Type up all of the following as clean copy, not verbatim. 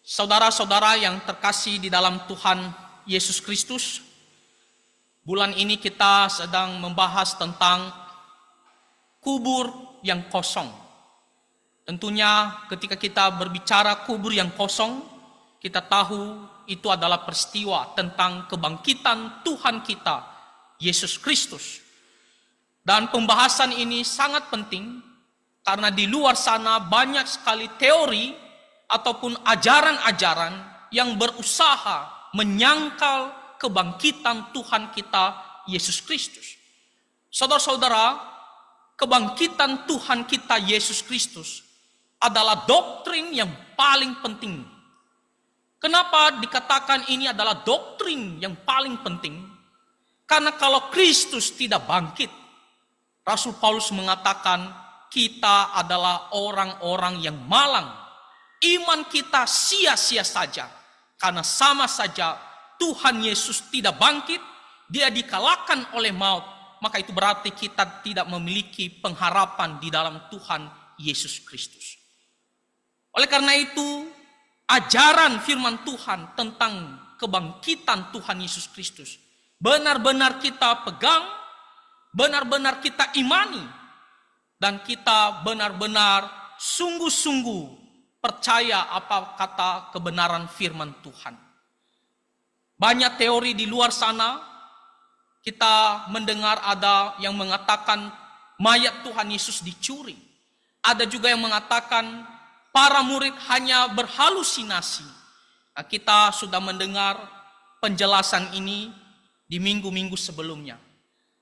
Saudara-saudara yang terkasih di dalam Tuhan Yesus Kristus, bulan ini kita sedang membahas tentang kubur yang kosong. Tentunya ketika kita berbicara kubur yang kosong, kita tahu itu adalah peristiwa tentang kebangkitan Tuhan kita, Yesus Kristus. Dan pembahasan ini sangat penting karena di luar sana banyak sekali teori ataupun ajaran-ajaran yang berusaha menyangkal kebangkitan Tuhan kita, Yesus Kristus. Saudara-saudara, kebangkitan Tuhan kita, Yesus Kristus, adalah doktrin yang paling penting. Kenapa dikatakan ini adalah doktrin yang paling penting? Karena kalau Kristus tidak bangkit, Rasul Paulus mengatakan kita adalah orang-orang yang malang. Iman kita sia-sia saja. Karena sama saja Tuhan Yesus tidak bangkit, dia dikalahkan oleh maut. Maka itu berarti kita tidak memiliki pengharapan di dalam Tuhan Yesus Kristus. Oleh karena itu, ajaran firman Tuhan tentang kebangkitan Tuhan Yesus Kristus benar-benar kita pegang, benar-benar kita imani, dan kita benar-benar sungguh-sungguh percaya apa kata kebenaran firman Tuhan. Banyak teori di luar sana, kita mendengar ada yang mengatakan mayat Tuhan Yesus dicuri. Ada juga yang mengatakan para murid hanya berhalusinasi. Nah, kita sudah mendengar penjelasan ini di minggu-minggu sebelumnya.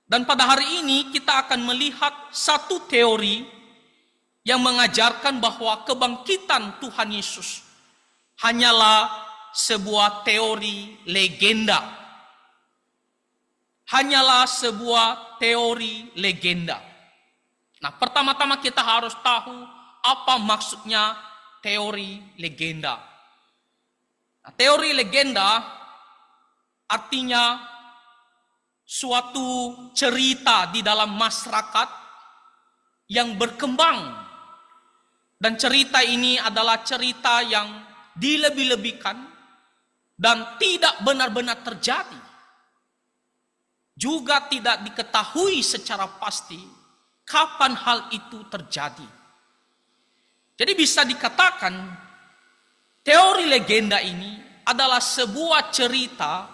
Dan pada hari ini kita akan melihat satu teori yang mengajarkan bahwa kebangkitan Tuhan Yesus hanyalah sebuah teori legenda. Hanyalah sebuah teori legenda. Nah, pertama-tama kita harus tahu apa maksudnya teori legenda. Nah, teori legenda artinya suatu cerita di dalam masyarakat yang berkembang. Dan cerita ini adalah cerita yang dilebih-lebihkan dan tidak benar-benar terjadi. Juga tidak diketahui secara pasti kapan hal itu terjadi. Jadi bisa dikatakan teori legenda ini adalah sebuah cerita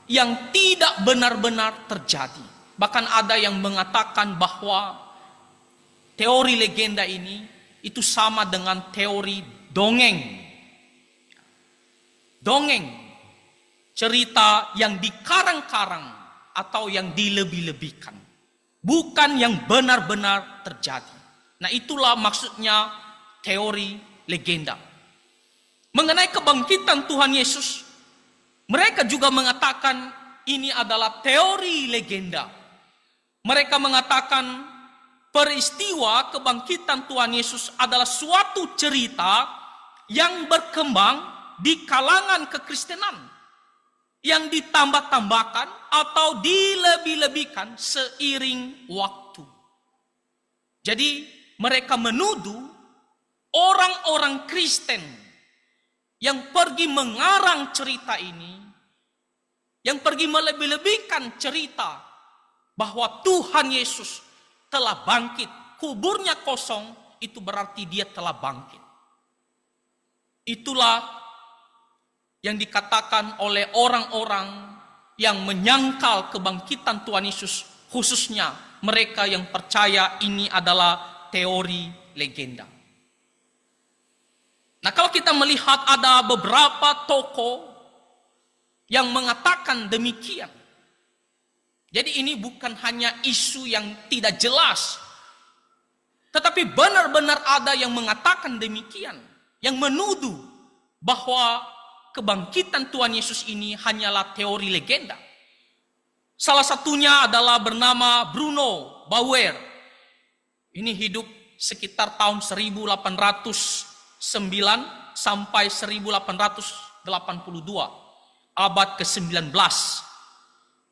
yang tidak benar-benar terjadi. Bahkan ada yang mengatakan bahwa teori legenda ini itu sama dengan teori dongeng. Dongeng, cerita yang dikarang-karang atau yang dilebih-lebihkan. Bukan yang benar-benar terjadi. Nah, itulah maksudnya teori legenda. Mengenai kebangkitan Tuhan Yesus, mereka juga mengatakan ini adalah teori legenda. Mereka mengatakan peristiwa kebangkitan Tuhan Yesus adalah suatu cerita yang berkembang di kalangan kekristenan, yang ditambah-tambahkan atau dilebih-lebihkan seiring waktu. Jadi mereka menuduh orang-orang Kristen yang pergi mengarang cerita ini, yang pergi melebih-lebihkan cerita bahwa Tuhan Yesus telah bangkit, kuburnya kosong, itu berarti dia telah bangkit. Itulah yang dikatakan oleh orang-orang yang menyangkal kebangkitan Tuhan Yesus, khususnya mereka yang percaya ini adalah teori legenda. Nah, kalau kita melihat ada beberapa tokoh yang mengatakan demikian. Jadi ini bukan hanya isu yang tidak jelas, tetapi benar-benar ada yang mengatakan demikian, yang menuduh bahwa kebangkitan Tuhan Yesus ini hanyalah teori legenda. Salah satunya adalah bernama Bruno Bauer. Ini hidup sekitar tahun 1809 sampai 1882, abad ke-19.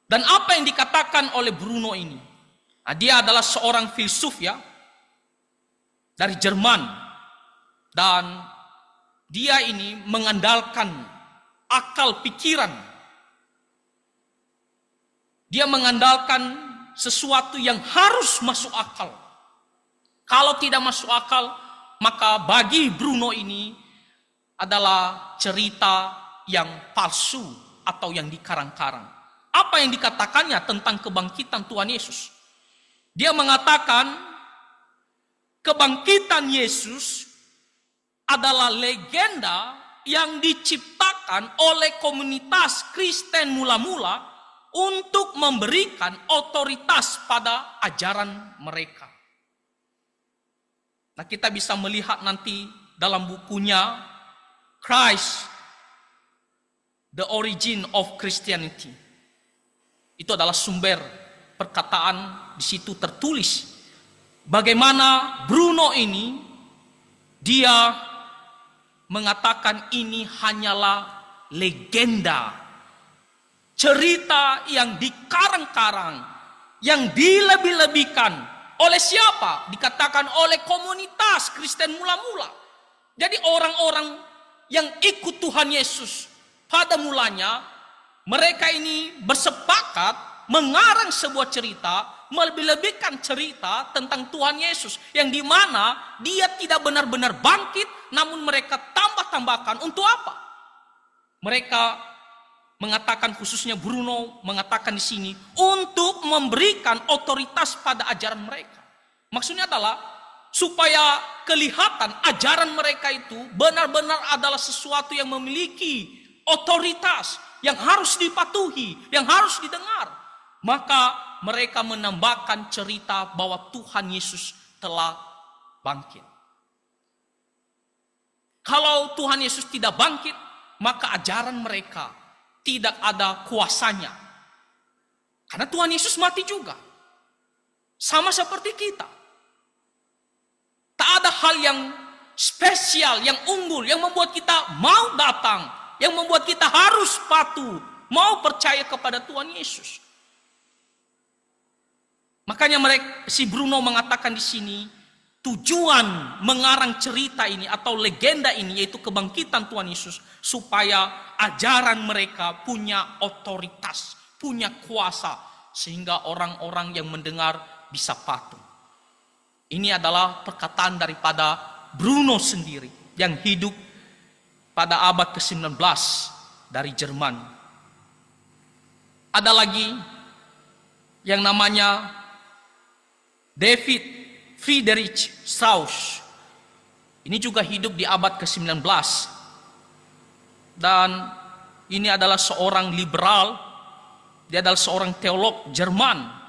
Dan apa yang dikatakan oleh Bruno ini? Nah, dia adalah seorang filsuf ya, dari Jerman. Dan dia ini mengandalkan akal pikiran. Dia mengandalkan sesuatu yang harus masuk akal. Kalau tidak masuk akal, maka bagi Bruno ini adalah cerita yang palsu atau yang dikarang-karang. Apa yang dikatakannya tentang kebangkitan Tuhan Yesus? Dia mengatakan kebangkitan Yesus adalah legenda yang diciptakan oleh komunitas Kristen mula-mula untuk memberikan otoritas pada ajaran mereka. Nah, kita bisa melihat nanti dalam bukunya Christ, The Origin of Christianity. Itu adalah sumber perkataan, di situ tertulis bagaimana Bruno ini dia mengatakan ini hanyalah legenda, cerita yang dikarang-karang, yang dilebih-lebihkan oleh siapa? Dikatakan oleh komunitas Kristen mula-mula. Jadi orang-orang yang ikut Tuhan Yesus pada mulanya, mereka ini bersepakat mengarang sebuah cerita, melebih-lebihkan cerita tentang Tuhan Yesus, yang dimana dia tidak benar-benar bangkit, namun mereka tambah-tambahkan untuk apa? Mereka mengatakan, khususnya Bruno mengatakan di sini, untuk memberikan otoritas pada ajaran mereka. Maksudnya adalah supaya kelihatan ajaran mereka itu benar-benar adalah sesuatu yang memiliki otoritas, yang harus dipatuhi, yang harus didengar. Maka mereka menambahkan cerita bahwa Tuhan Yesus telah bangkit. Kalau Tuhan Yesus tidak bangkit, maka ajaran mereka tidak ada kuasanya. Karena Tuhan Yesus mati juga. Sama seperti kita. Tak ada hal yang spesial, yang unggul, yang membuat kita mau datang, yang membuat kita harus patuh, mau percaya kepada Tuhan Yesus. Makanya si Bruno mengatakan di sini, tujuan mengarang cerita ini atau legenda ini, yaitu kebangkitan Tuhan Yesus, supaya ajaran mereka punya otoritas, punya kuasa, sehingga orang-orang yang mendengar bisa patuh. Ini adalah perkataan daripada Bruno sendiri yang hidup pada abad ke-19 dari Jerman. Ada lagi yang namanya David Friedrich Strauss. Ini juga hidup di abad ke-19. Dan ini adalah seorang liberal. Dia adalah seorang teolog Jerman.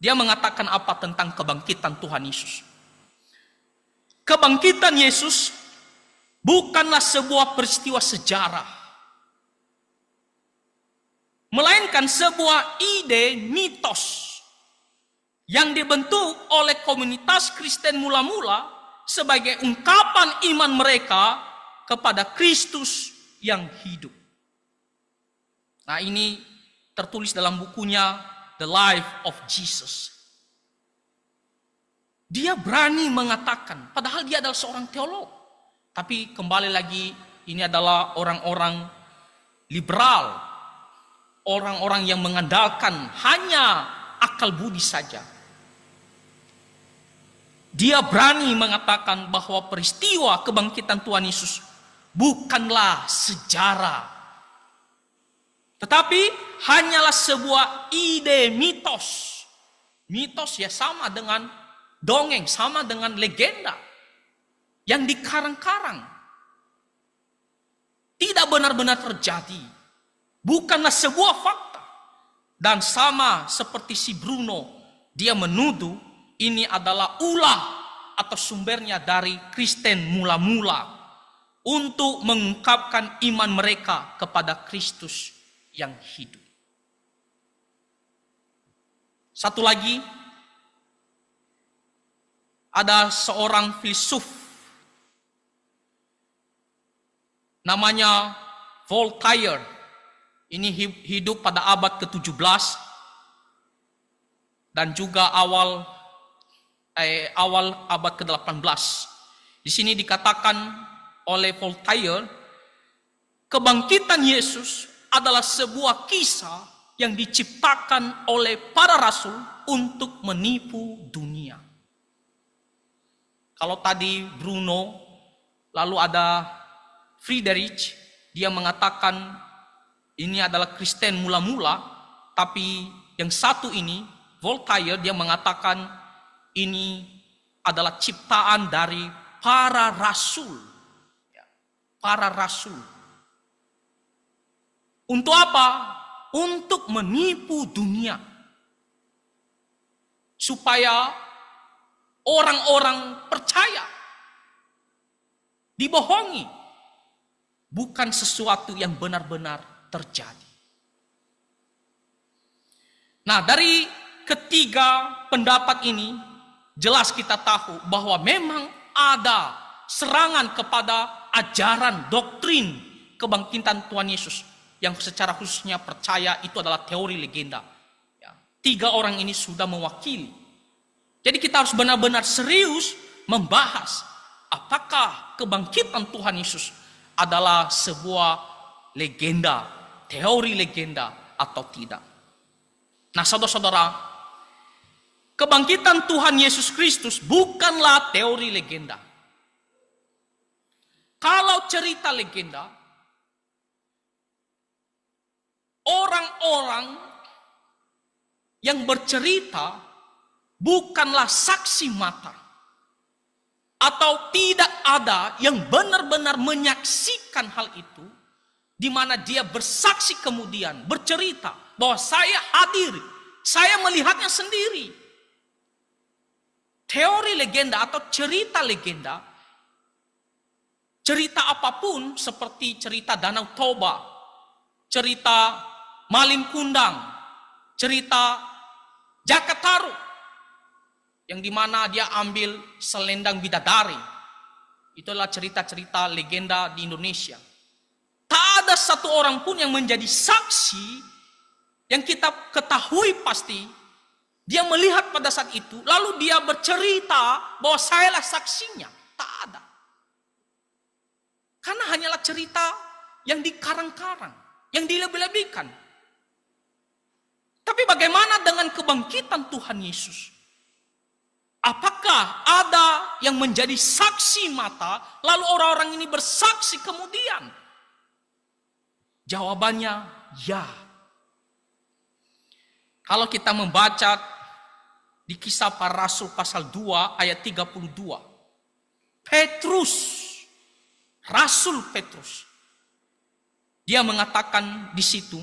Dia mengatakan apa tentang kebangkitan Tuhan Yesus? Kebangkitan Yesus bukanlah sebuah peristiwa sejarah, melainkan sebuah ide mitos yang dibentuk oleh komunitas Kristen mula-mula sebagai ungkapan iman mereka kepada Kristus yang hidup. Nah, ini tertulis dalam bukunya The Life of Jesus. Dia berani mengatakan, padahal dia adalah seorang teolog. Tapi kembali lagi, ini adalah orang-orang liberal. Orang-orang yang mengandalkan hanya akal budi saja. Dia berani mengatakan bahwa peristiwa kebangkitan Tuhan Yesus bukanlah sejarah. Tetapi hanyalah sebuah ide mitos. Mitos ya sama dengan dongeng, sama dengan legenda yang dikarang-karang. Tidak benar-benar terjadi. Bukanlah sebuah fakta. Dan sama seperti si Bruno, dia menuduh ini adalah ulah atau sumbernya dari Kristen mula-mula untuk mengungkapkan iman mereka kepada Kristus yang hidup. Satu lagi, ada seorang filsuf namanya Voltaire. Ini hidup pada abad ke-17 dan juga awal abad ke-18. Di sini dikatakan oleh Voltaire, kebangkitan Yesus adalah sebuah kisah yang diciptakan oleh para rasul untuk menipu dunia. Kalau tadi Bruno, lalu ada Friedrich, dia mengatakan ini adalah Kristen mula-mula, tapi yang satu ini, Voltaire, dia mengatakan ini adalah ciptaan dari para rasul. Para rasul. Untuk apa? Untuk menipu dunia. Supaya orang-orang percaya. Dibohongi. Bukan sesuatu yang benar-benar terjadi. Nah, dari ketiga pendapat ini, jelas kita tahu bahwa memang ada serangan kepada ajaran doktrin kebangkitan Tuhan Yesus yang secara khususnya percaya itu adalah teori legenda. Ya, 3 orang ini sudah mewakili. Jadi kita harus benar-benar serius membahas apakah kebangkitan Tuhan Yesus adalah sebuah legenda, teori legenda atau tidak. Nah, saudara-saudara, kebangkitan Tuhan Yesus Kristus bukanlah teori legenda. Kalau cerita legenda, orang-orang yang bercerita bukanlah saksi mata. Atau tidak ada yang benar-benar menyaksikan hal itu, di mana dia bersaksi kemudian, bercerita bahwa saya hadir, saya melihatnya sendiri. Teori legenda atau cerita legenda, cerita apapun seperti cerita Danau Toba, cerita Malin Kundang, cerita Jaka Tarub, yang dimana dia ambil selendang bidadari. Itulah cerita-cerita legenda di Indonesia. Tak ada satu orang pun yang menjadi saksi yang kita ketahui pasti. Dia melihat pada saat itu, lalu dia bercerita bahwa sayalah saksinya. Tak ada. Karena hanyalah cerita yang dikarang-karang, yang dilebih-lebihkan. Tapi bagaimana dengan kebangkitan Tuhan Yesus? Apakah ada yang menjadi saksi mata, lalu orang-orang ini bersaksi kemudian? Jawabannya ya. Kalau kita membaca di Kisah Para Rasul pasal 2 ayat 32. Petrus, Rasul Petrus, dia mengatakan di situ,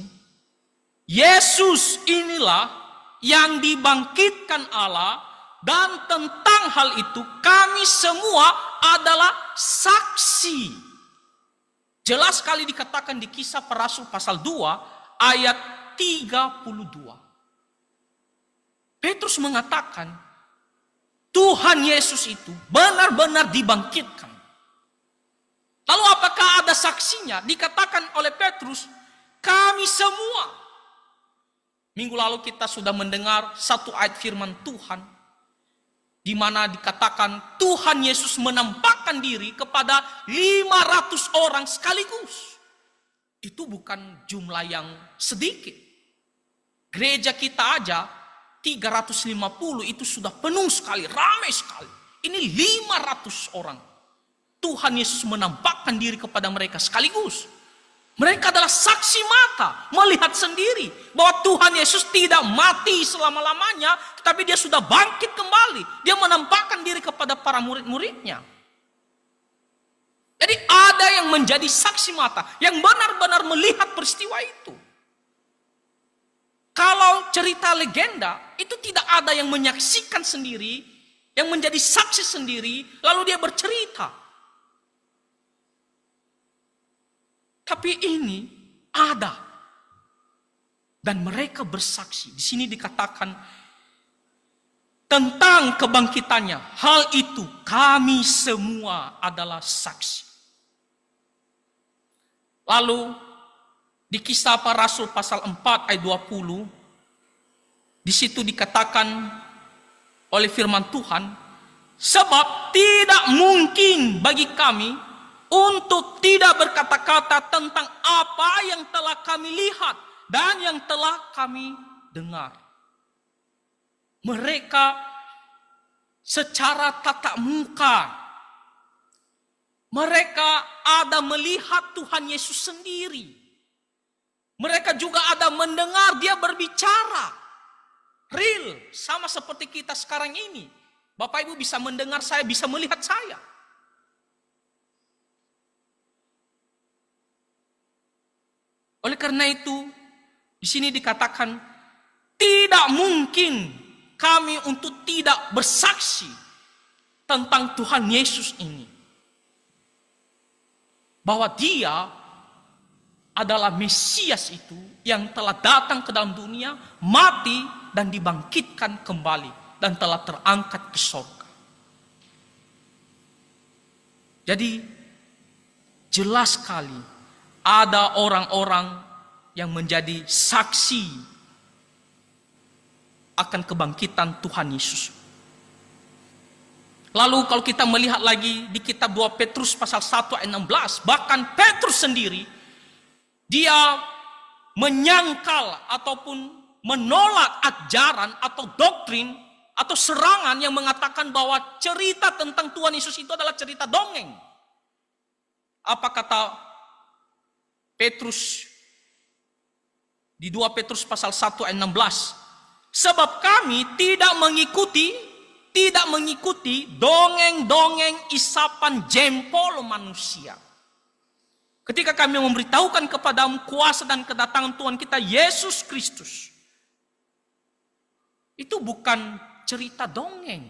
Yesus inilah yang dibangkitkan Allah, dan tentang hal itu kami semua adalah saksi. Jelas sekali dikatakan di Kisah Para Rasul pasal 2 ayat 32. Petrus mengatakan Tuhan Yesus itu benar-benar dibangkitkan. Lalu apakah ada saksinya? Dikatakan oleh Petrus, kami semua. Minggu lalu kita sudah mendengar satu ayat firman Tuhan, di mana dikatakan Tuhan Yesus menampakkan diri kepada 500 orang sekaligus. Itu bukan jumlah yang sedikit. Gereja kita aja 350 itu sudah penuh sekali, ramai sekali. Ini 500 orang. Tuhan Yesus menampakkan diri kepada mereka sekaligus. Mereka adalah saksi mata, melihat sendiri bahwa Tuhan Yesus tidak mati selama-lamanya, tetapi dia sudah bangkit kembali. Dia menampakkan diri kepada para murid-muridnya. Jadi ada yang menjadi saksi mata, yang benar-benar melihat peristiwa itu. Kalau cerita legenda, itu tidak ada yang menyaksikan sendiri, yang menjadi saksi sendiri, lalu dia bercerita. Tapi ini ada. Dan mereka bersaksi. Di sini dikatakan tentang kebangkitannya. Hal itu kami semua adalah saksi. Lalu di Kisah Para Rasul pasal 4 ayat 20. Di situ dikatakan oleh firman Tuhan. Sebab tidak mungkin bagi kami untuk tidak berkata-kata tentang apa yang telah kami lihat dan yang telah kami dengar. Mereka secara tatap muka, mereka ada melihat Tuhan Yesus sendiri. Mereka juga ada mendengar dia berbicara. Real, sama seperti kita sekarang ini. Bapak Ibu bisa mendengar saya, bisa melihat saya. Oleh karena itu, di sini dikatakan tidak mungkin kami untuk tidak bersaksi tentang Tuhan Yesus ini. Bahwa dia adalah Mesias itu yang telah datang ke dalam dunia, mati dan dibangkitkan kembali dan telah terangkat ke surga. Jadi jelas sekali ada orang-orang yang menjadi saksi akan kebangkitan Tuhan Yesus. Lalu kalau kita melihat lagi di kitab 2 Petrus pasal 1 ayat 16, bahkan Petrus sendiri dia menyangkal ataupun menolak ajaran atau doktrin atau serangan yang mengatakan bahwa cerita tentang Tuhan Yesus itu adalah cerita dongeng. Apa kata Petrus di 2 Petrus pasal 1 ayat 16? Sebab kami tidak mengikuti dongeng-dongeng isapan jempol manusia. Ketika kami memberitahukan kepadamu kuasa dan kedatangan Tuhan kita Yesus Kristus, itu bukan cerita dongeng,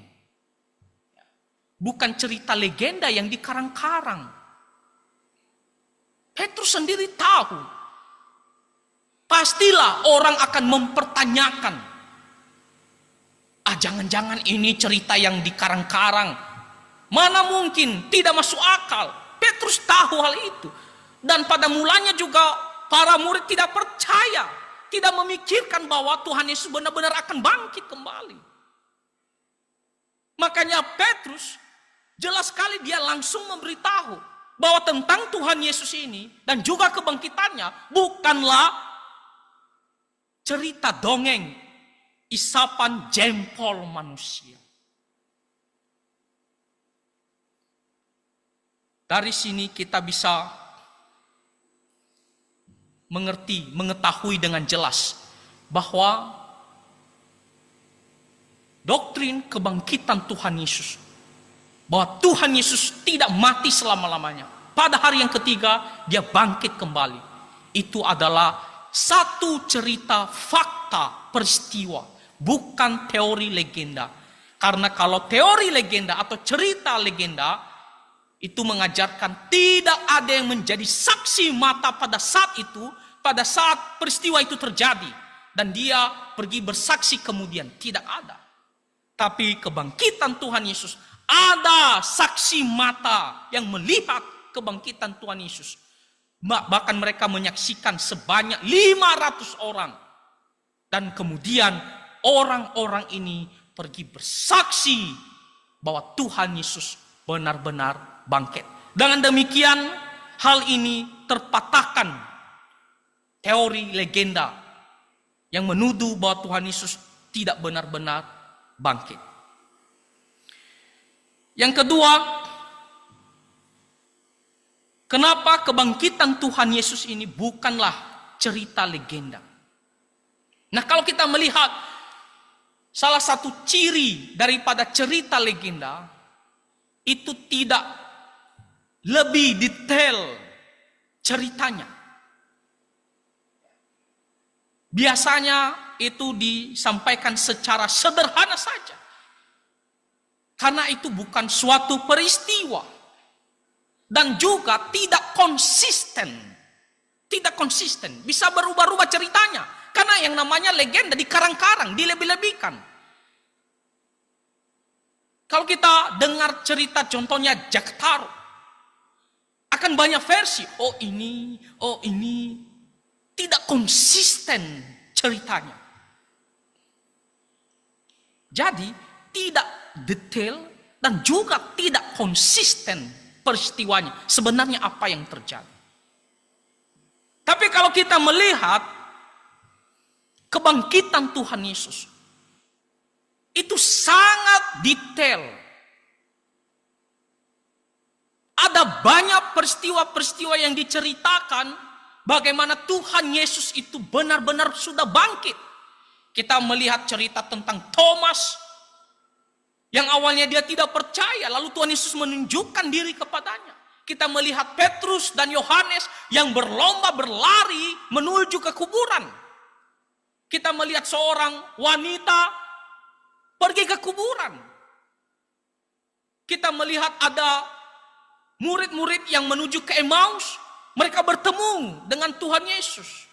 bukan cerita legenda yang dikarang-karang. Petrus sendiri tahu, pastilah orang akan mempertanyakan, jangan-jangan ini cerita yang dikarang-karang, mana mungkin, tidak masuk akal. Petrus tahu hal itu. Dan pada mulanya juga para murid tidak percaya, tidak memikirkan bahwa Tuhan Yesus benar-benar akan bangkit kembali. Makanya Petrus jelas sekali dia langsung memberitahu bahwa tentang Tuhan Yesus ini dan juga kebangkitannya bukanlah cerita dongeng, isapan jempol manusia. Dari sini kita bisa mengetahui dengan jelas bahwa doktrin kebangkitan Tuhan Yesus, bahwa Tuhan Yesus tidak mati selama-lamanya, pada hari yang ketiga dia bangkit kembali, itu adalah satu cerita fakta peristiwa, bukan teori legenda. Karena kalau teori legenda atau cerita legenda itu mengajarkan tidak ada yang menjadi saksi mata pada saat itu, pada saat peristiwa itu terjadi, dan dia pergi bersaksi kemudian. Tidak ada. Tapi kebangkitan Tuhan Yesus, ada saksi mata yang melihat kebangkitan Tuhan Yesus. Bahkan mereka menyaksikan sebanyak 500 orang. Dan kemudian orang-orang ini pergi bersaksi bahwa Tuhan Yesus benar-benar bangkit. Dengan demikian hal ini terpatahkan teori legenda yang menuduh bahwa Tuhan Yesus tidak benar-benar bangkit. Yang kedua, kenapa kebangkitan Tuhan Yesus ini bukanlah cerita legenda? Nah, kalau kita melihat salah satu ciri daripada cerita legenda, itu tidak lebih detail ceritanya. Biasanya itu disampaikan secara sederhana saja. Karena itu bukan suatu peristiwa. Dan juga tidak konsisten. Tidak konsisten. Bisa berubah-ubah ceritanya. Karena yang namanya legenda dikarang-karang, dilebih-lebihkan. Kalau kita dengar cerita contohnya Jack Taruk, akan banyak versi. Oh ini. Tidak konsisten ceritanya. Jadi tidak detail dan juga tidak konsisten peristiwanya. Sebenarnya apa yang terjadi. Tapi kalau kita melihat kebangkitan Tuhan Yesus, itu sangat detail. Ada banyak peristiwa-peristiwa yang diceritakan bagaimana Tuhan Yesus itu benar-benar sudah bangkit. Kita melihat cerita tentang Thomas yang awalnya dia tidak percaya, lalu Tuhan Yesus menunjukkan diri kepadanya. Kita melihat Petrus dan Yohanes yang berlomba berlari menuju ke kuburan. Kita melihat seorang wanita pergi ke kuburan. Kita melihat ada murid-murid yang menuju ke Emmaus. Mereka bertemu dengan Tuhan Yesus.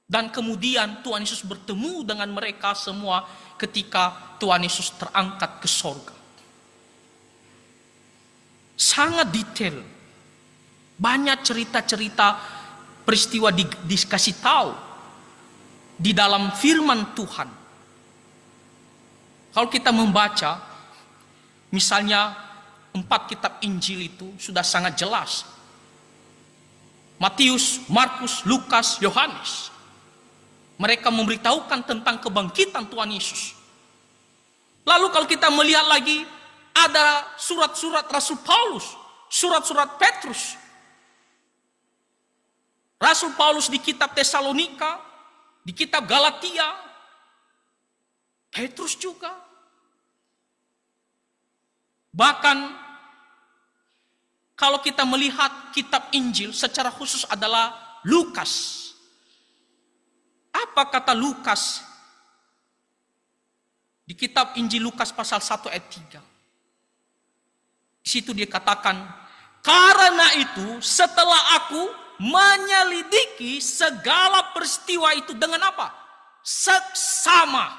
Dan kemudian Tuhan Yesus bertemu dengan mereka semua ketika Tuhan Yesus terangkat ke sorga. Sangat detail. Banyak cerita-cerita peristiwa dikasih tahu di dalam firman Tuhan. Kalau kita membaca, misalnya 4 kitab Injil itu sudah sangat jelas. Matius, Markus, Lukas, Yohanes. Mereka memberitahukan tentang kebangkitan Tuhan Yesus. Lalu kalau kita melihat lagi, ada surat-surat Rasul Paulus, surat-surat Petrus. Rasul Paulus di kitab Tesalonika, di kitab Galatia, Petrus juga. Bahkan kalau kita melihat kitab Injil secara khusus adalah Lukas. Apa kata Lukas? Di kitab Injil Lukas pasal 1 ayat 3. Di situ dia katakan, karena itu setelah aku menyelidiki segala peristiwa itu dengan apa? Seksama.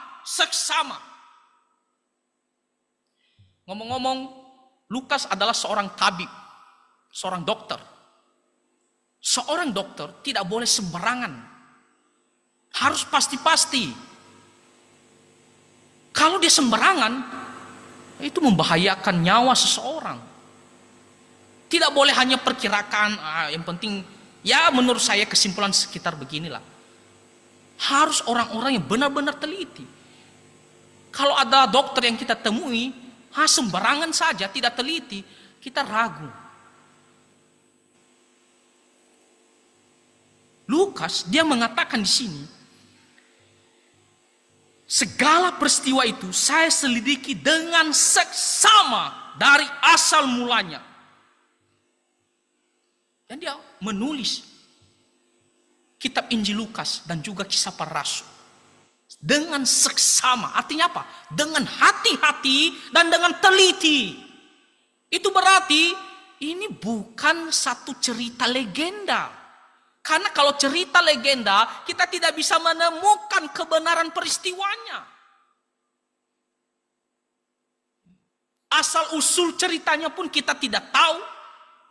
Ngomong-ngomong, Lukas adalah seorang tabib, seorang dokter. Seorang dokter tidak boleh sembarangan. Harus pasti-pasti. Kalau dia sembarangan, itu membahayakan nyawa seseorang. Tidak boleh hanya perkirakan, yang penting, ya menurut saya kesimpulan sekitar beginilah. Harus orang-orang yang benar-benar teliti. Kalau ada dokter yang kita temui, sembarangan saja, tidak teliti, kita ragu. Lukas, dia mengatakan di sini, segala peristiwa itu saya selidiki dengan seksama dari asal mulanya. Dan dia menulis kitab Injil Lukas dan juga kisah para rasul. Dengan seksama, artinya apa? Dengan hati-hati dan dengan teliti. Itu berarti ini bukan satu cerita legenda. Karena kalau cerita legenda, kita tidak bisa menemukan kebenaran peristiwanya. Asal usul ceritanya pun kita tidak tahu.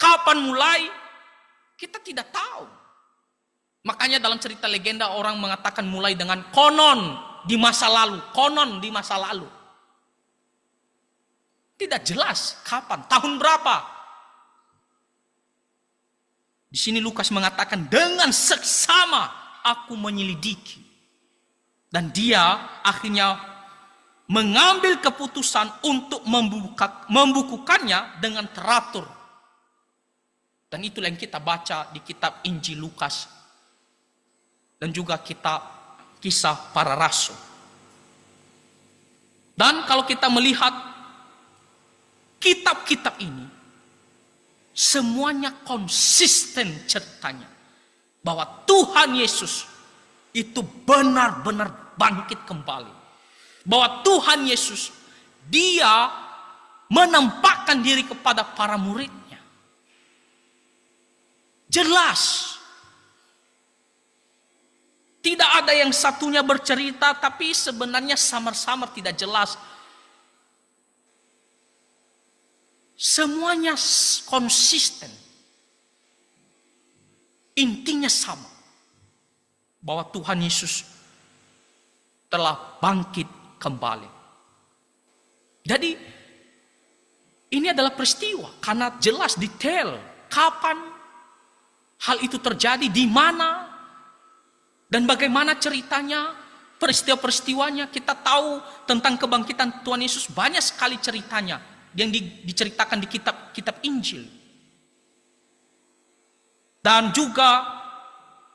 Kapan mulai, kita tidak tahu. Makanya dalam cerita legenda orang mengatakan mulai dengan konon di masa lalu. Konon di masa lalu. Tidak jelas kapan, tahun berapa. Di sini Lukas mengatakan dengan seksama aku menyelidiki. Dan dia akhirnya mengambil keputusan untuk membukukannya dengan teratur. Dan itulah yang kita baca di kitab Injil Lukas. Dan juga kitab kisah para rasul. Dan kalau kita melihat kitab-kitab ini, semuanya konsisten ceritanya. Bahwa Tuhan Yesus itu benar-benar bangkit kembali. Bahwa Tuhan Yesus, dia menampakkan diri kepada para muridnya. Jelas. Tidak ada yang satunya bercerita, tapi sebenarnya samar-samar tidak jelas. Semuanya konsisten. Intinya sama. Bahwa Tuhan Yesus telah bangkit kembali. Jadi Ini adalah peristiwa karena jelas detail kapan hal itu terjadi, di mana, dan bagaimana ceritanya, peristiwa-peristiwanya. Kita tahu tentang kebangkitan Tuhan Yesus, banyak sekali ceritanya yang diceritakan di kitab Injil. Dan juga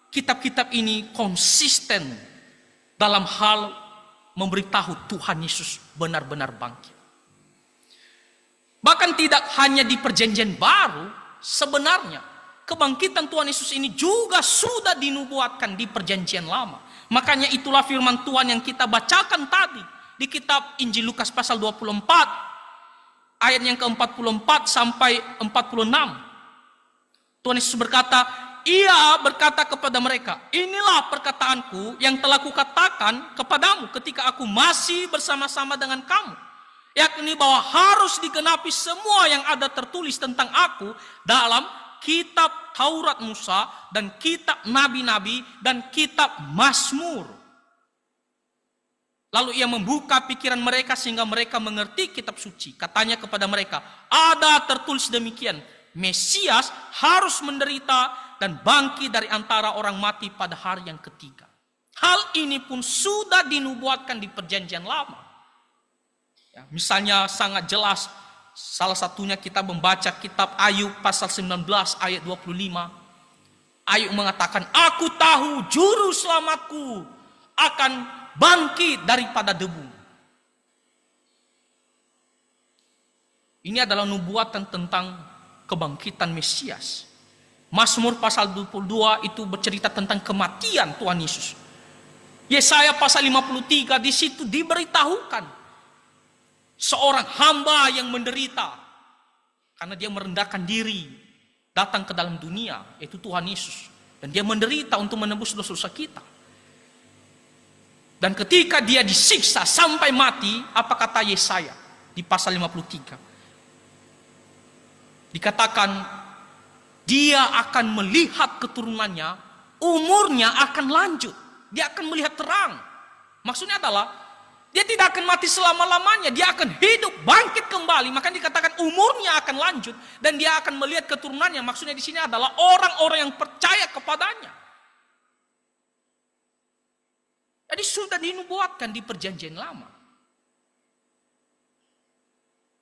kitab-kitab ini konsisten dalam hal memberitahu Tuhan Yesus benar-benar bangkit. Bahkan tidak hanya di perjanjian baru, sebenarnya kebangkitan Tuhan Yesus ini juga sudah dinubuatkan di perjanjian lama. Makanya itulah firman Tuhan yang kita bacakan tadi di kitab Injil Lukas pasal 24, ayat yang ke-44 sampai 46. Tuhan Yesus berkata, Ia berkata kepada mereka, inilah perkataanku yang telah kukatakan kepadamu ketika aku masih bersama-sama dengan kamu. Yakni bahwa harus digenapi semua yang ada tertulis tentang aku dalam kitab Taurat Musa dan kitab Nabi-Nabi dan kitab Mazmur. Lalu ia membuka pikiran mereka sehingga mereka mengerti kitab suci. Katanya kepada mereka, ada tertulis demikian, Mesias harus menderita dan bangkit dari antara orang mati pada hari yang ketiga. Hal ini pun sudah dinubuatkan di perjanjian lama. Ya, misalnya sangat jelas, salah satunya kita membaca kitab Ayub pasal 19 ayat 25. Ayub mengatakan, aku tahu juru selamatku akan bangkit daripada debu. Ini adalah nubuatan tentang kebangkitan Mesias. Mazmur pasal 22 itu bercerita tentang kematian Tuhan Yesus. Yesaya pasal 53 di situ diberitahukan seorang hamba yang menderita karena dia merendahkan diri datang ke dalam dunia, yaitu Tuhan Yesus, dan dia menderita untuk menebus dosa-dosa kita. Dan ketika dia disiksa sampai mati, apa kata Yesaya di pasal 53? Dikatakan dia akan melihat keturunannya, umurnya akan lanjut, dia akan melihat terang. Maksudnya adalah dia tidak akan mati selama-lamanya, dia akan hidup, bangkit kembali. Maka dikatakan umurnya akan lanjut dan dia akan melihat keturunannya. Maksudnya di sini adalah orang-orang yang percaya kepadanya. Jadi sudah dinubuatkan di perjanjian lama.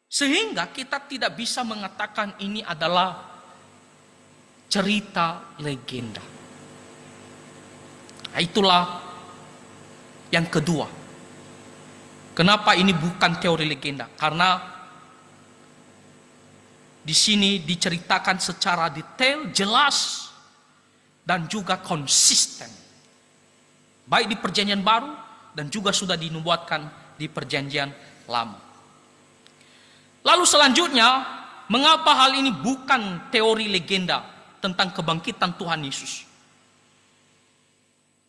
Sehingga kita tidak bisa mengatakan ini adalah cerita legenda. Nah, itulah yang kedua. Kenapa ini bukan teori legenda? Karena di sini diceritakan secara detail, jelas, dan juga konsisten. Baik di perjanjian baru dan juga sudah dinubuatkan di perjanjian lama. Lalu selanjutnya, mengapa hal ini bukan teori legenda tentang kebangkitan Tuhan Yesus?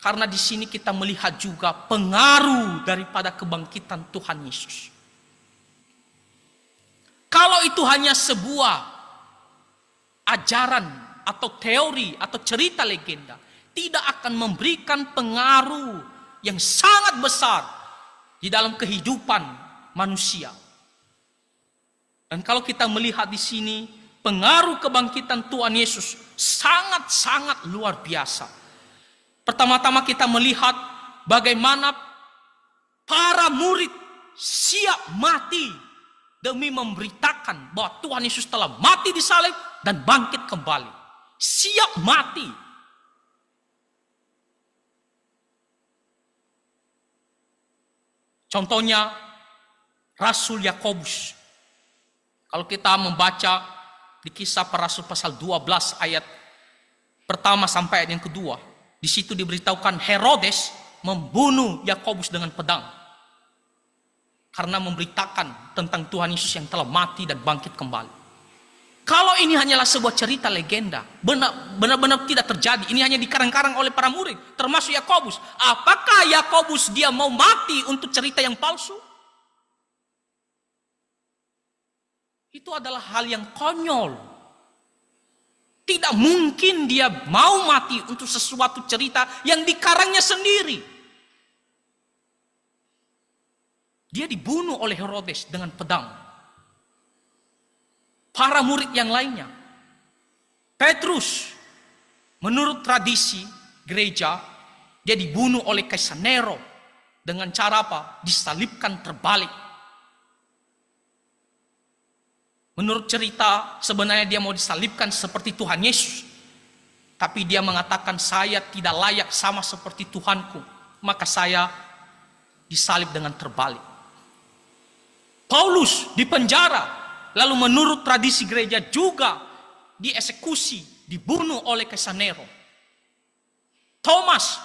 Karena di sini kita melihat juga pengaruh daripada kebangkitan Tuhan Yesus. Kalau itu hanya sebuah ajaran atau teori atau cerita legenda, tidak akan memberikan pengaruh yang sangat besar di dalam kehidupan manusia. Dan kalau kita melihat di sini, pengaruh kebangkitan Tuhan Yesus sangat-sangat luar biasa. Pertama-tama kita melihat bagaimana para murid siap mati demi memberitakan bahwa Tuhan Yesus telah mati di salib dan bangkit kembali. Siap mati. Contohnya Rasul Yakobus. Kalau kita membaca di Kisah Para Rasul pasal 12 ayat pertama sampai ayat yang kedua, di situ diberitahukan Herodes membunuh Yakobus dengan pedang karena memberitakan tentang Tuhan Yesus yang telah mati dan bangkit kembali. Kalau ini hanyalah sebuah cerita legenda, benar-benar tidak terjadi, ini hanya dikarang-karang oleh para murid, termasuk Yakobus. Apakah Yakobus dia mau mati untuk cerita yang palsu? Itu adalah hal yang konyol. Tidak mungkin dia mau mati untuk sesuatu cerita yang dikarangnya sendiri. Dia dibunuh oleh Herodes dengan pedang. para murid yang lainnya. Petrus, menurut tradisi gereja, dia dibunuh oleh Kaisar Nero dengan cara apa? Disalibkan terbalik. Menurut cerita, sebenarnya dia mau disalibkan seperti Tuhan Yesus. Tapi dia mengatakan, saya tidak layak sama seperti Tuhanku. Maka saya disalib dengan terbalik. Paulus dipenjara. Lalu menurut tradisi gereja juga dieksekusi, dibunuh oleh Kaisar Nero. Thomas,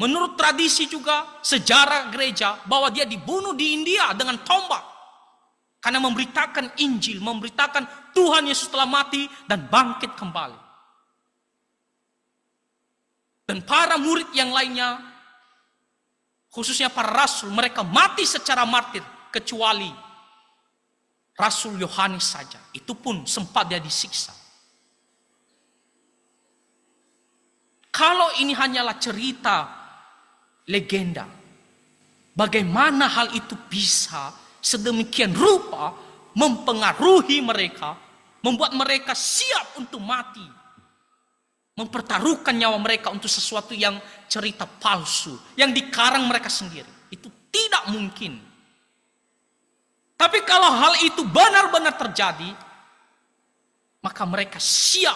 menurut tradisi juga sejarah gereja, bahwa dia dibunuh di India dengan tombak. Karena memberitakan Injil, memberitakan Tuhan Yesus telah mati dan bangkit kembali. Dan para murid yang lainnya, khususnya para rasul, mereka mati secara martir, kecuali Rasul Yohanes saja. Itu pun sempat dia disiksa. Kalau ini hanyalah cerita legenda, bagaimana hal itu bisa sedemikian rupa mempengaruhi mereka, membuat mereka siap untuk mati, mempertaruhkan nyawa mereka untuk sesuatu yang cerita palsu, yang dikarang mereka sendiri. Itu tidak mungkin. Tapi kalau hal itu benar-benar terjadi, maka mereka siap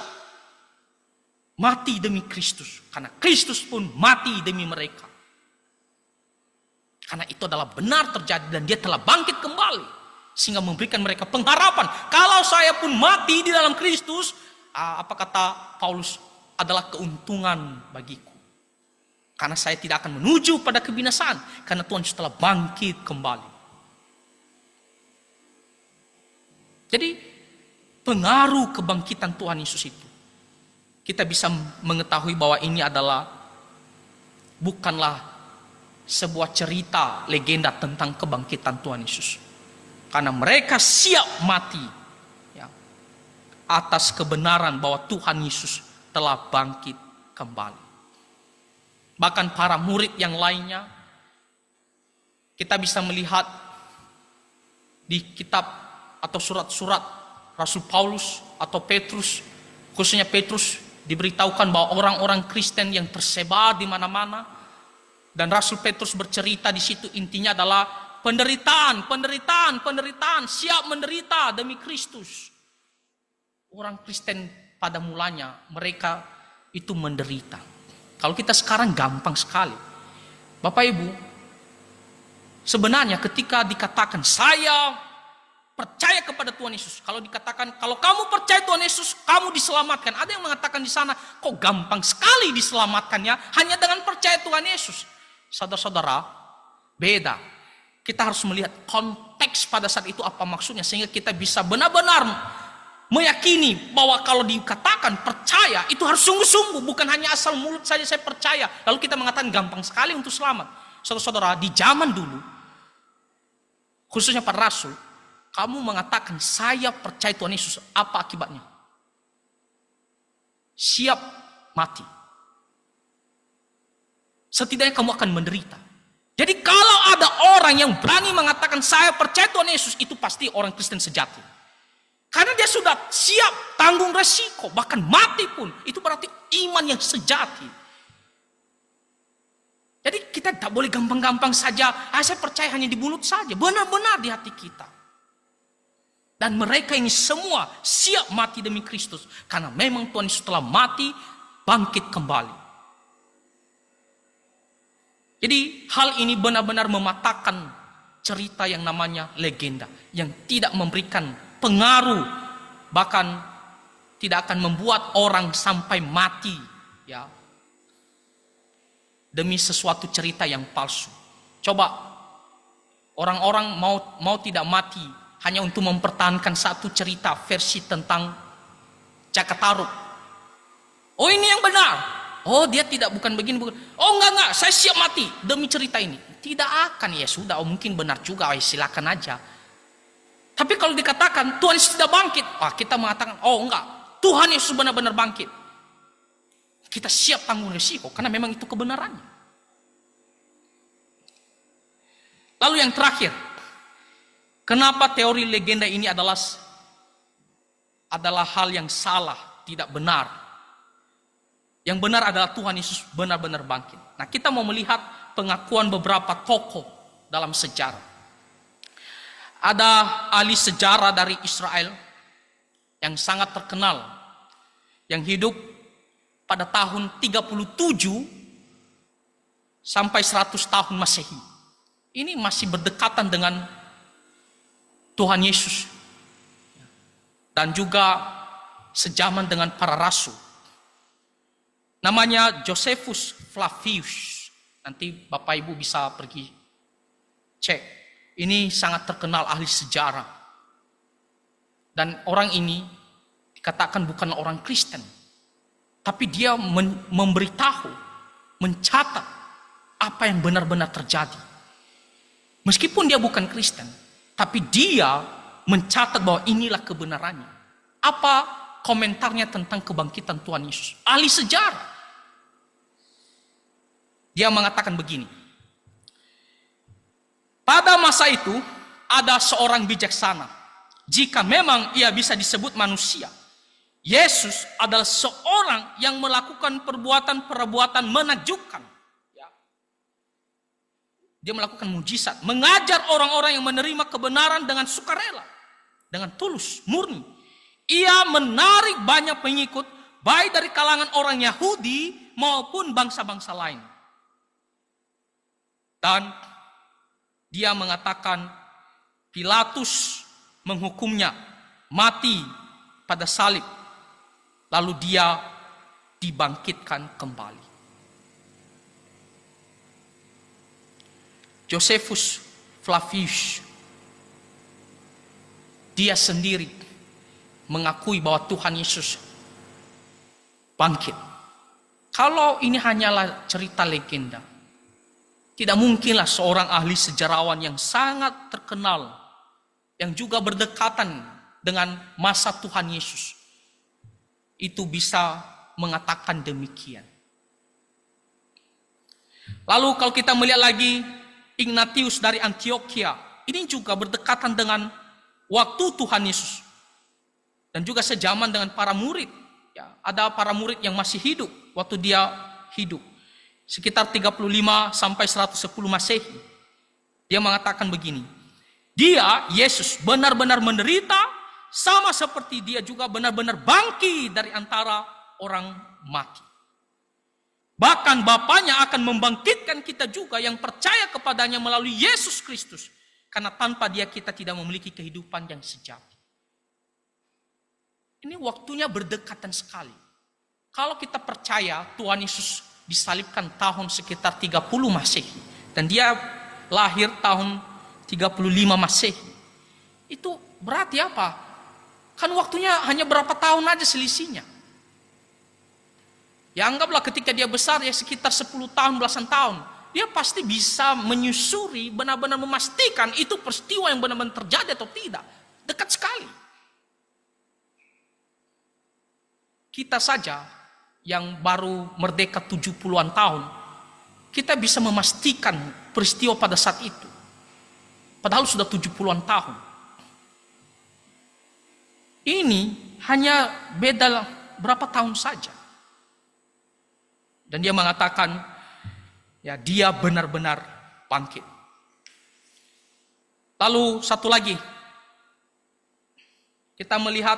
mati demi Kristus. Karena Kristus pun mati demi mereka. Karena itu adalah benar terjadi dan dia telah bangkit kembali. Sehingga memberikan mereka pengharapan. Kalau saya pun mati di dalam Kristus, apa kata Paulus, adalah keuntungan bagiku. Karena saya tidak akan menuju pada kebinasaan. Karena Tuhan Yesus telah bangkit kembali. Jadi pengaruh kebangkitan Tuhan Yesus itu, kita bisa mengetahui bahwa ini adalah bukanlah sebuah cerita legenda tentang kebangkitan Tuhan Yesus. Karena mereka siap mati ya, atas kebenaran bahwa Tuhan Yesus telah bangkit kembali. Bahkan para murid yang lainnya, kita bisa melihat di kitab atau surat-surat Rasul Paulus atau Petrus, khususnya Petrus, diberitahukan bahwa orang-orang Kristen yang tersebar di mana-mana, dan Rasul Petrus bercerita di situ intinya adalah penderitaan, siap menderita demi Kristus. Orang Kristen pada mulanya mereka itu menderita. Kalau kita sekarang gampang sekali. Bapak Ibu, sebenarnya ketika dikatakan saya percaya kepada Tuhan Yesus, kalau dikatakan kalau kamu percaya Tuhan Yesus, kamu diselamatkan. Ada yang mengatakan di sana, kok gampang sekali diselamatkannya hanya dengan percaya Tuhan Yesus. Saudara-saudara, beda. Kita harus melihat konteks pada saat itu apa maksudnya, sehingga kita bisa benar-benar meyakini bahwa kalau dikatakan percaya itu harus sungguh-sungguh, bukan hanya asal mulut saja saya percaya lalu kita mengatakan gampang sekali untuk selamat. Saudara-saudara, di zaman dulu, khususnya para rasul, kamu mengatakan saya percaya Tuhan Yesus, apa akibatnya? Siap mati. Setidaknya kamu akan menderita. Jadi kalau ada orang yang berani mengatakan saya percaya Tuhan Yesus, itu pasti orang Kristen sejati. Karena dia sudah siap tanggung resiko, bahkan mati pun. Itu berarti iman yang sejati. Jadi kita tidak boleh gampang-gampang saja, saya percaya hanya di mulut saja. Benar-benar di hati kita. Dan mereka ini semua siap mati demi Kristus. Karena memang Tuhan Yesus telah mati, bangkit kembali. Jadi hal ini benar-benar mematahkan cerita yang namanya legenda. Yang tidak memberikan pengaruh. Bahkan tidak akan membuat orang sampai mati. Ya, demi sesuatu cerita yang palsu. Coba orang-orang mau tidak mati hanya untuk mempertahankan satu cerita versi tentang Caka Taruk. Oh ini yang benar. Oh dia bukan begini. Oh enggak, saya siap mati demi cerita ini. Tidak akan, ya sudah, oh mungkin benar juga, silakan aja. Tapi kalau dikatakan Tuhan Yesus tidak bangkit, kita mengatakan, oh enggak, Tuhan Yesus benar-benar bangkit. Kita siap tanggung resiko, karena memang itu kebenarannya. Lalu yang terakhir, kenapa teori legenda ini adalah adalah hal yang salah, tidak benar. Yang benar adalah Tuhan Yesus benar-benar bangkit. Nah, kita mau melihat pengakuan beberapa tokoh dalam sejarah. Ada ahli sejarah dari Israel yang sangat terkenal, yang hidup pada tahun 37 sampai 100 tahun Masehi. Ini masih berdekatan dengan Tuhan Yesus. Dan juga sejaman dengan para rasul. Namanya Josephus Flavius. Nanti Bapak Ibu bisa pergi cek. Ini sangat terkenal ahli sejarah. Dan orang ini dikatakan bukan orang Kristen. Tapi dia memberitahu, mencatat apa yang benar-benar terjadi. Meskipun dia bukan Kristen, tapi dia mencatat bahwa inilah kebenarannya. Apa komentarnya tentang kebangkitan Tuhan Yesus? Ahli sejarah. Dia mengatakan begini. Pada masa itu ada seorang bijaksana. Jika memang ia bisa disebut manusia. Yesus adalah seorang yang melakukan perbuatan-perbuatan menakjubkan. Dia melakukan mujizat. Mengajar orang-orang yang menerima kebenaran dengan sukarela. Dengan tulus, murni. Ia menarik banyak pengikut. Baik dari kalangan orang Yahudi maupun bangsa-bangsa lain. Dan dia mengatakan Pilatus menghukumnya mati pada salib. Lalu dia dibangkitkan kembali. Josephus Flavius, dia sendiri mengakui bahwa Tuhan Yesus bangkit. Kalau ini hanyalah cerita legenda, tidak mungkinlah seorang ahli sejarawan yang sangat terkenal, yang juga berdekatan dengan masa Tuhan Yesus, itu bisa mengatakan demikian. Lalu kalau kita melihat lagi Ignatius dari Antioquia, ini juga berdekatan dengan waktu Tuhan Yesus. Dan juga sejaman dengan para murid. Ya, ada para murid yang masih hidup waktu dia hidup. Sekitar 35 sampai 110 Masehi. Dia mengatakan begini. Dia, Yesus, benar-benar menderita, sama seperti dia juga benar-benar bangkit dari antara orang mati. Bahkan Bapaknya akan membangkitkan kita juga yang percaya kepadanya melalui Yesus Kristus. Karena tanpa dia kita tidak memiliki kehidupan yang sejati. Ini waktunya berdekatan sekali. Kalau kita percaya Tuhan Yesus disalibkan tahun sekitar 30 Masehi. Dan dia lahir tahun 35 Masehi. Itu berarti apa? Kan waktunya hanya berapa tahun aja selisihnya. Ya anggaplah ketika dia besar ya sekitar 10 tahun, belasan tahun. Dia pasti bisa menyusuri, benar-benar memastikan itu peristiwa yang benar-benar terjadi atau tidak. Dekat sekali. Kita saja yang baru merdeka 70-an tahun, kita bisa memastikan peristiwa pada saat itu. Padahal sudah 70-an tahun. Ini hanya beda berapa tahun saja. Dan dia mengatakan, ya dia benar-benar bangkit. Lalu satu lagi, kita melihat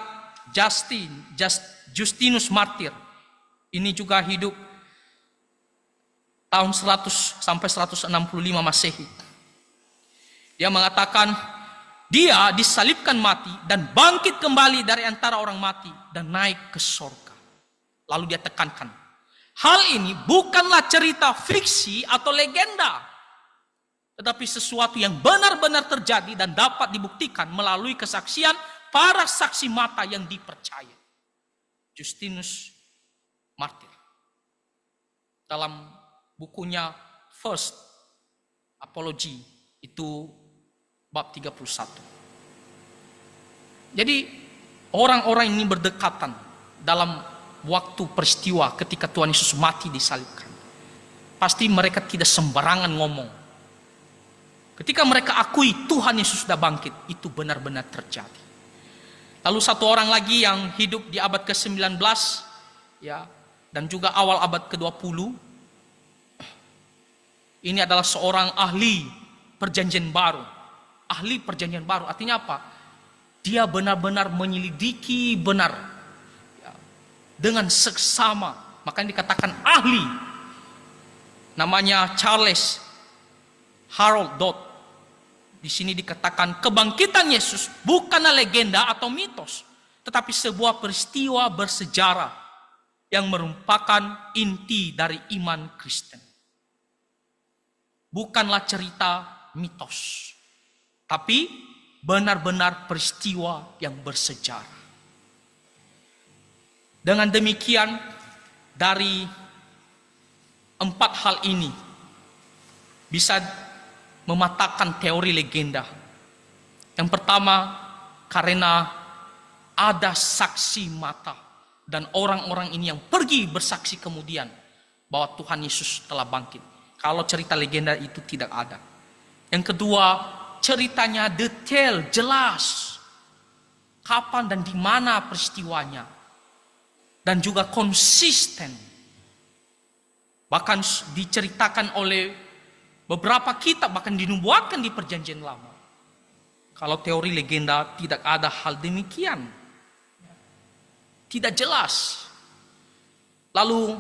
Justinus Martir. Ini juga hidup tahun 100 sampai 165 Masehi. Dia mengatakan, dia disalibkan mati dan bangkit kembali dari antara orang mati dan naik ke sorga. Lalu dia tekankan, hal ini bukanlah cerita fiksi atau legenda, tetapi sesuatu yang benar-benar terjadi dan dapat dibuktikan melalui kesaksian para saksi mata yang dipercaya. Justinus Martir. Dalam bukunya First Apology, itu bab 31. Jadi orang-orang ini berdekatan dalam waktu peristiwa ketika Tuhan Yesus mati disalibkan. Pasti mereka tidak sembarangan ngomong. Ketika mereka akui Tuhan Yesus sudah bangkit, itu benar-benar terjadi. Lalu satu orang lagi yang hidup di abad ke-19, ya, dan juga awal abad ke-20. Ini adalah seorang ahli perjanjian baru. Ahli perjanjian baru artinya apa? Dia benar-benar menyelidiki benar, ya, dengan seksama. Makanya dikatakan ahli. Namanya Charles Harold Dodd. Di sini dikatakan kebangkitan Yesus bukanlah legenda atau mitos, tetapi sebuah peristiwa bersejarah yang merupakan inti dari iman Kristen. Bukanlah cerita mitos, tapi benar-benar peristiwa yang bersejarah. Dengan demikian, dari 4 hal ini bisa mematahkan teori legenda. Yang pertama, karena ada saksi mata dan orang-orang ini yang pergi bersaksi kemudian bahwa Tuhan Yesus telah bangkit. Kalau cerita legenda itu tidak ada. Yang kedua, ceritanya detail, jelas. Kapan dan di mana peristiwanya. Dan juga konsisten. Bahkan diceritakan oleh beberapa kitab, bahkan dinubuatkan di perjanjian lama. Kalau teori legenda tidak ada hal demikian. Tidak jelas. Lalu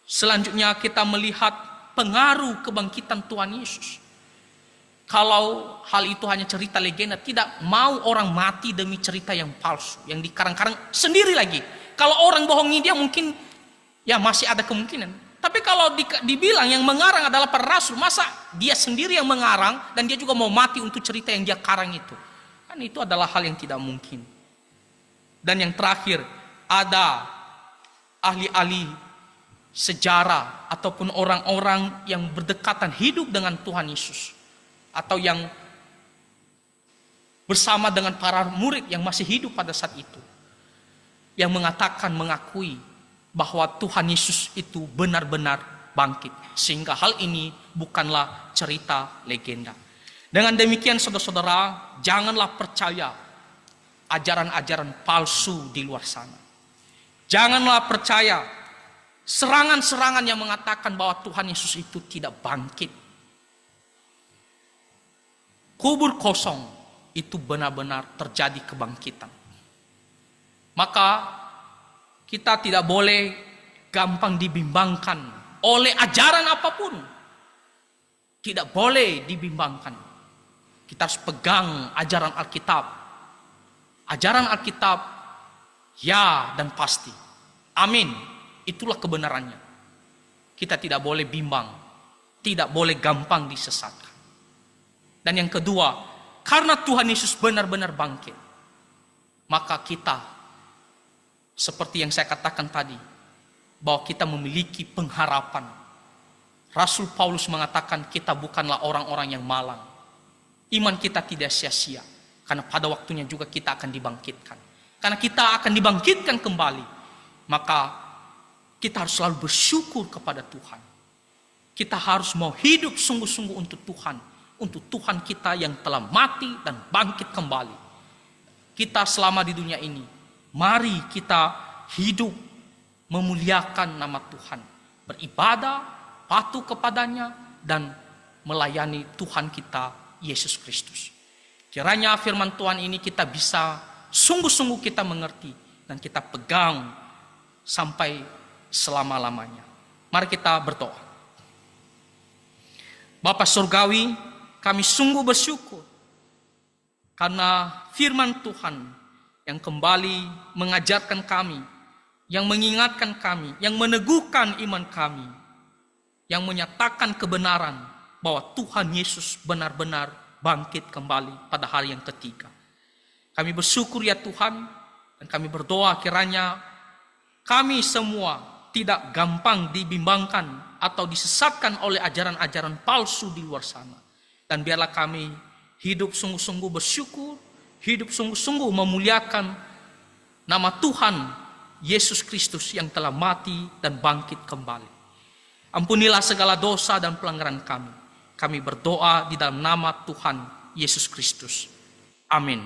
selanjutnya kita melihat pengaruh kebangkitan Tuhan Yesus. Kalau hal itu hanya cerita legenda, tidak mau orang mati demi cerita yang palsu, yang dikarang-karang sendiri lagi. Kalau orang bohongi dia mungkin ya masih ada kemungkinan. Tapi kalau dibilang yang mengarang adalah para rasul, masa dia sendiri yang mengarang dan dia juga mau mati untuk cerita yang dia karang itu? Kan itu adalah hal yang tidak mungkin. Dan yang terakhir, ada ahli-ahli sejarah ataupun orang-orang yang berdekatan hidup dengan Tuhan Yesus. Atau yang bersama dengan para murid yang masih hidup pada saat itu. Yang mengakui bahwa Tuhan Yesus itu benar-benar bangkit. Sehingga hal ini bukanlah cerita legenda. Dengan demikian saudara-saudara, janganlah percaya ajaran-ajaran palsu di luar sana. Janganlah percaya serangan-serangan yang mengatakan bahwa Tuhan Yesus itu tidak bangkit. Kubur kosong itu benar-benar terjadi kebangkitan. Maka kita tidak boleh gampang dibimbangkan oleh ajaran apapun. Tidak boleh dibimbangkan. Kita harus pegang ajaran Alkitab. Ajaran Alkitab, ya dan pasti. Amin. Itulah kebenarannya. Kita tidak boleh bimbang. Tidak boleh gampang disesatkan. Dan yang kedua, karena Tuhan Yesus benar-benar bangkit, maka kita, seperti yang saya katakan tadi, bahwa kita memiliki pengharapan. Rasul Paulus mengatakan kita bukanlah orang-orang yang malang. Iman kita tidak sia-sia, karena pada waktunya juga kita akan dibangkitkan. Karena kita akan dibangkitkan kembali, maka kita harus selalu bersyukur kepada Tuhan. Kita harus mau hidup sungguh-sungguh untuk Tuhan. Untuk Tuhan kita yang telah mati dan bangkit kembali. Kita selama di dunia ini, mari kita hidup memuliakan nama Tuhan. Beribadah, patuh kepadanya, dan melayani Tuhan kita, Yesus Kristus. Kiranya firman Tuhan ini kita bisa sungguh-sungguh kita mengerti dan kita pegang sampai selama-lamanya. Mari kita berdoa. Bapa Surgawi, kami sungguh bersyukur karena firman Tuhan yang kembali mengajarkan kami, yang mengingatkan kami, yang meneguhkan iman kami, yang menyatakan kebenaran bahwa Tuhan Yesus benar-benar bangkit kembali pada hari yang ketiga. Kami bersyukur ya Tuhan, dan kami berdoa kiranya kami semua tidak gampang dibimbangkan atau disesatkan oleh ajaran-ajaran palsu di luar sana. Dan biarlah kami hidup sungguh-sungguh bersyukur, hidup sungguh-sungguh memuliakan nama Tuhan Yesus Kristus yang telah mati dan bangkit kembali. Ampunilah segala dosa dan pelanggaran kami. Kami berdoa di dalam nama Tuhan Yesus Kristus. Amin.